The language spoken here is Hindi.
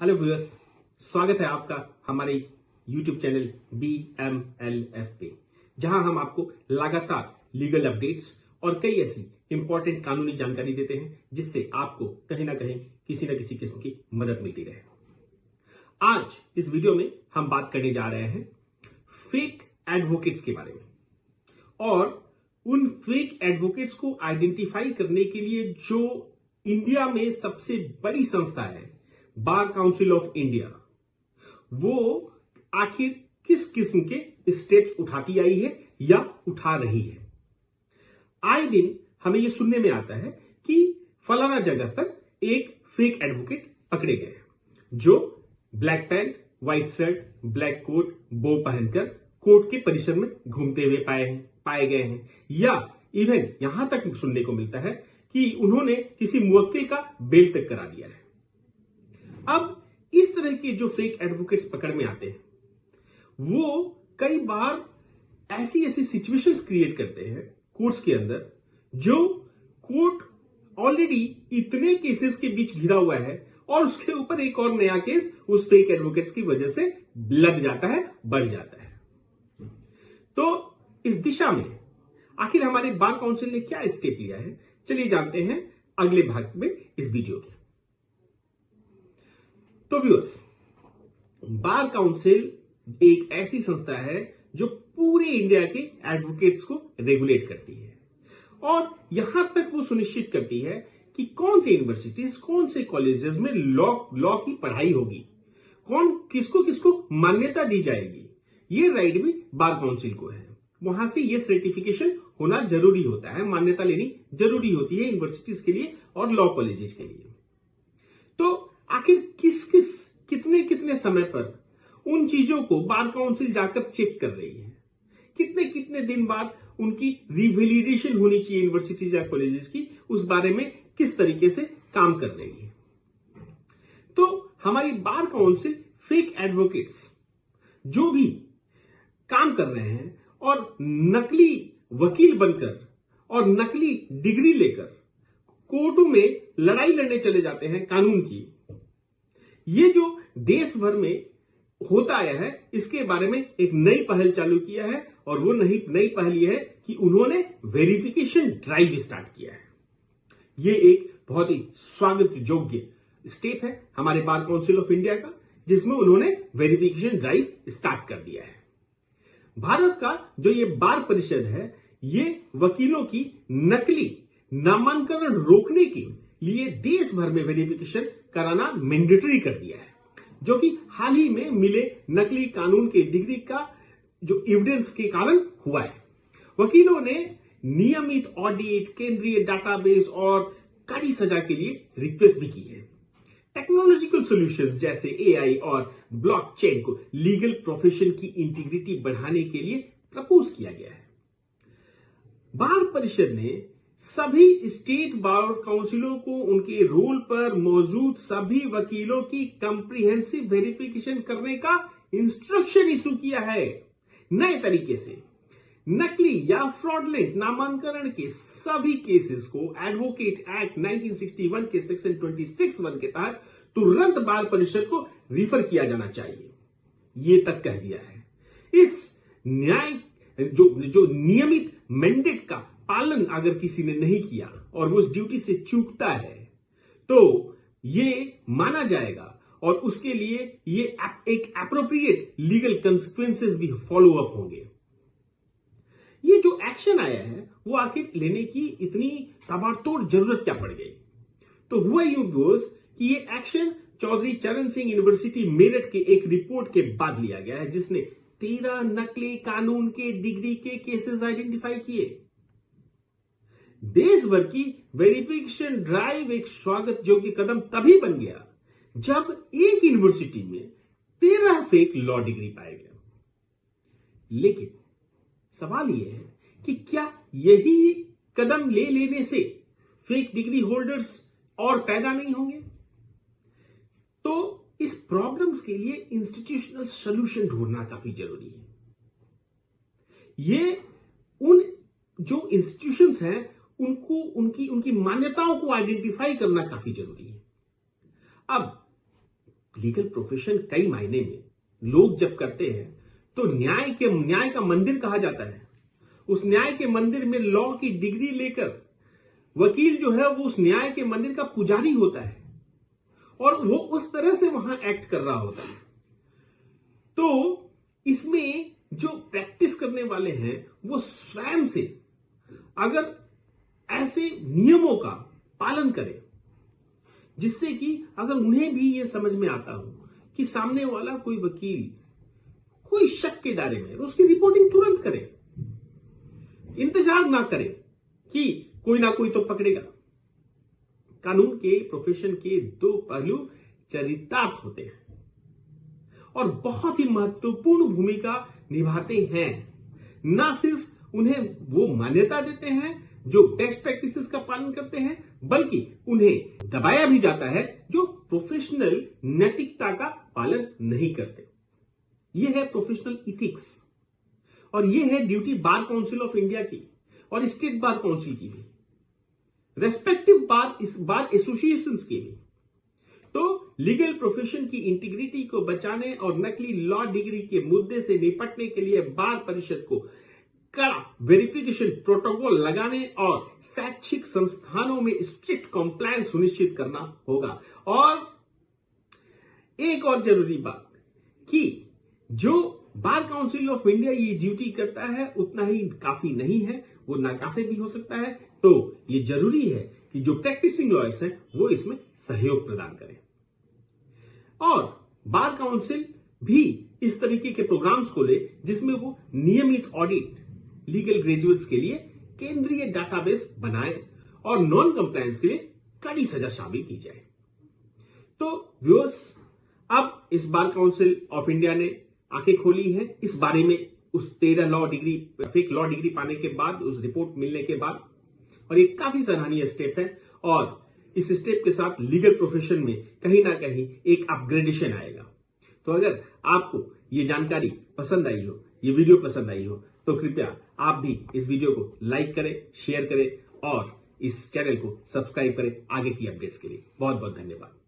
हेलो व्यूअर्स, स्वागत है आपका हमारे YouTube चैनल BMLF पे, जहां हम आपको लगातार लीगल अपडेट्स और कई ऐसी इंपॉर्टेंट कानूनी जानकारी देते हैं जिससे आपको कहीं ना कहीं किसी न किसी किस्म की मदद मिलती रहे। आज इस वीडियो में हम बात करने जा रहे हैं फेक एडवोकेट्स के बारे में और उन फेक एडवोकेट्स को आइडेंटिफाई करने के लिए जो इंडिया में सबसे बड़ी संस्था है बार काउंसिल ऑफ इंडिया, वो आखिर किस किस्म के स्टेप्स उठाती आई है या उठा रही है। आए दिन हमें यह सुनने में आता है कि फलाना जगह पर एक फेक एडवोकेट पकड़े गए जो black pant, white shirt, black coat, bow पहनकर कोर्ट के परिसर में घूमते हुए पाए गए हैं, या इवन यहां तक सुनने को मिलता है कि उन्होंने किसी मुवक्किल का बेल तक करा दिया है। अब इस तरह के जो फेक एडवोकेट्स पकड़ में आते हैं वो कई बार ऐसी सिचुएशंस क्रिएट करते हैं कोर्ट्स के अंदर, जो कोर्ट ऑलरेडी इतने केसेस के बीच घिरा हुआ है और उसके ऊपर एक और नया केस उस फेक एडवोकेट्स की वजह से लग जाता है, बढ़ जाता है। तो इस दिशा में आखिर हमारे बार काउंसिल ने क्या स्टेप लिया है, चलिए जानते हैं अगले भाग में इस वीडियो के। तो व्यूअर्स, बार काउंसिल एक ऐसी संस्था है जो पूरे इंडिया के एडवोकेट्स को रेगुलेट करती है और यहां तक वो सुनिश्चित करती है कि कौन सी यूनिवर्सिटीज, कौन से कॉलेजेस में लॉ की पढ़ाई होगी, कौन किसको किसको मान्यता दी जाएगी, ये राइट भी बार काउंसिल को है। वहां से ये सर्टिफिकेशन होना जरूरी होता है, मान्यता लेनी जरूरी होती है यूनिवर्सिटीज के लिए और लॉ कॉलेजेस के लिए। तो आखिर कितने कितने समय पर उन चीजों को बार काउंसिल जाकर चेक कर रही है, कितने कितने दिन बाद उनकी रिवैलिडेशन होनी चाहिए यूनिवर्सिटीज या कॉलेजेस की, उस बारे में किस तरीके से काम कर रही है। तो हमारी बार काउंसिल फेक एडवोकेट्स जो भी काम कर रहे हैं और नकली वकील बनकर और नकली डिग्री लेकर कोर्टों में लड़ाई लड़ने चले जाते हैं कानून की, ये जो देश भर में होता आया है, इसके बारे में एक नई पहल चालू किया है और वो नई पहल यह है कि उन्होंने वेरिफिकेशन ड्राइव स्टार्ट किया है। ये एक बहुत ही स्वागत योग्य स्टेप है हमारे बार काउंसिल ऑफ इंडिया का, जिसमें उन्होंने वेरिफिकेशन ड्राइव स्टार्ट कर दिया है। भारत का जो ये बार परिषद है, ये वकीलों की नकली नामांकन रोकने के लिए देश भर में वेरिफिकेशन कराना मैंडेटरी कर दिया है, जो कि हाल ही में मिले नकली कानून के डिग्री का जो एविडेंस के कारण हुआ है। वकीलों ने नियमित ऑडिट, केंद्रीय डाटाबेस और कड़ी सजा के लिए रिक्वेस्ट भी की है। टेक्नोलॉजिकल सॉल्यूशंस जैसे AI और ब्लॉकचेन को लीगल प्रोफेशन की इंटीग्रिटी बढ़ाने के लिए प्रपोज किया गया है। बार परिषद ने सभी स्टेट बार काउंसिलों को उनके रोल पर मौजूद सभी वकीलों की कंप्रिहेंसिव वेरिफिकेशन करने का इंस्ट्रक्शन इशू किया है। नए तरीके से नकली या फ्रॉडलेंट नामांकन के सभी केसेस को एडवोकेट एक्ट 1961 के सेक्शन 26(1) के तहत तुरंत बार परिषद को रिफर किया जाना चाहिए, ये तक कह दिया है। इस न्याय जो नियमित मैंडेट का पालन अगर किसी ने नहीं किया और वो उस ड्यूटी से चूकता है तो ये माना जाएगा और उसके लिए ये एक एप्रोप्रिएट लीगल कंसिक्वेंसेस भी फॉलो अप होंगे। ये जो एक्शन आया है वो आखिर लेने की इतनी ताबड़तोड़ जरूरत क्या पड़ गई? तो हुआ यूं कि ये एक्शन चौधरी चरण सिंह यूनिवर्सिटी मेरठ के एक रिपोर्ट के बाद लिया गया है, जिसने 13 नकली कानून के डिग्री के केसेस आइडेंटिफाई किए। देश भर की वेरिफिकेशन ड्राइव एक स्वागत योग्य कदम तभी बन गया जब एक यूनिवर्सिटी में 13 फेक लॉ डिग्री पाए गए। लेकिन सवाल यह है कि क्या यही कदम ले लेने से फेक डिग्री होल्डर्स और पैदा नहीं होंगे? तो इस प्रॉब्लम्स के लिए इंस्टीट्यूशनल सॉल्यूशन ढूंढना काफी जरूरी है। ये उन जो इंस्टीट्यूशंस हैं उनको उनकी मान्यताओं को आइडेंटिफाई करना काफी जरूरी है। अब लीगल प्रोफेशन कई मायने में लोग जब करते हैं तो न्याय का मंदिर कहा जाता है। उस न्याय के मंदिर में लॉ की डिग्री लेकर वकील जो है वो उस न्याय के मंदिर का पुजारी होता है और वो उस तरह से वहां एक्ट कर रहा होता है। तो इसमें जो प्रैक्टिस करने वाले हैं वो स्वयं से अगर ऐसे नियमों का पालन करें जिससे कि अगर उन्हें भी ये समझ में आता हो कि सामने वाला कोई वकील कोई शक के दायरे में, उसकी रिपोर्टिंग तुरंत करें, इंतजार ना करें कि कोई ना कोई तो पकड़ेगा। कानून के प्रोफेशन के दो पहलू चरितार्थ होते हैं और बहुत ही महत्वपूर्ण भूमिका निभाते हैं। ना सिर्फ उन्हें वो मान्यता देते हैं जो बेस्ट प्रैक्टिसेस का पालन करते हैं, बल्कि उन्हें दबाया भी जाता है जो प्रोफेशनल नैतिकता का पालन नहीं करते। यह है प्रोफेशनल इथिक्स और यह है duty bar council of India की और स्टेट बार काउंसिल की भी, रेस्पेक्टिव बार एसोसिएशंस की भी। तो लीगल प्रोफेशन की इंटीग्रिटी को बचाने और नकली लॉ डिग्री के मुद्दे से निपटने के लिए बार परिषद को कड़ा वेरिफिकेशन प्रोटोकॉल लगाने और शैक्षिक संस्थानों में स्ट्रिक्ट कंप्लायंस सुनिश्चित करना होगा। और एक और जरूरी बात कि जो बार काउंसिल ऑफ इंडिया ये ड्यूटी करता है उतना ही काफी नहीं है, वो नाकाफी भी हो सकता है। तो ये जरूरी है कि जो प्रैक्टिसिंग लॉयर्स हैं वो इसमें सहयोग प्रदान करें और बार काउंसिल भी इस तरीके के प्रोग्राम्स को ले जिसमें वो नियमित ऑडिट लीगल ग्रेजुएट्स के लिए केंद्रीय डाटाबेस बनाए और नॉन कंप्लायंस के लिए कड़ी सजा शामिल की जाए। तो व्यूअर्स, अब इस बार काउंसिल ऑफ इंडिया ने आंखें खोली है इस बारे में, उस 13 फेक लॉ डिग्री पाने के बाद, उस रिपोर्ट मिलने के बाद, और ये काफी सराहनीय स्टेप है और इस स्टेप के साथ लीगल प्रोफेशन में कहीं ना कहीं एक अपग्रेडेशन आएगा। तो अगर आपको ये जानकारी पसंद आई हो, ये वीडियो पसंद आई हो, तो कृपया आप भी इस वीडियो को लाइक करें, शेयर करें और इस चैनल को सब्सक्राइब करें आगे की अपडेट्स के लिए। बहुत बहुत धन्यवाद।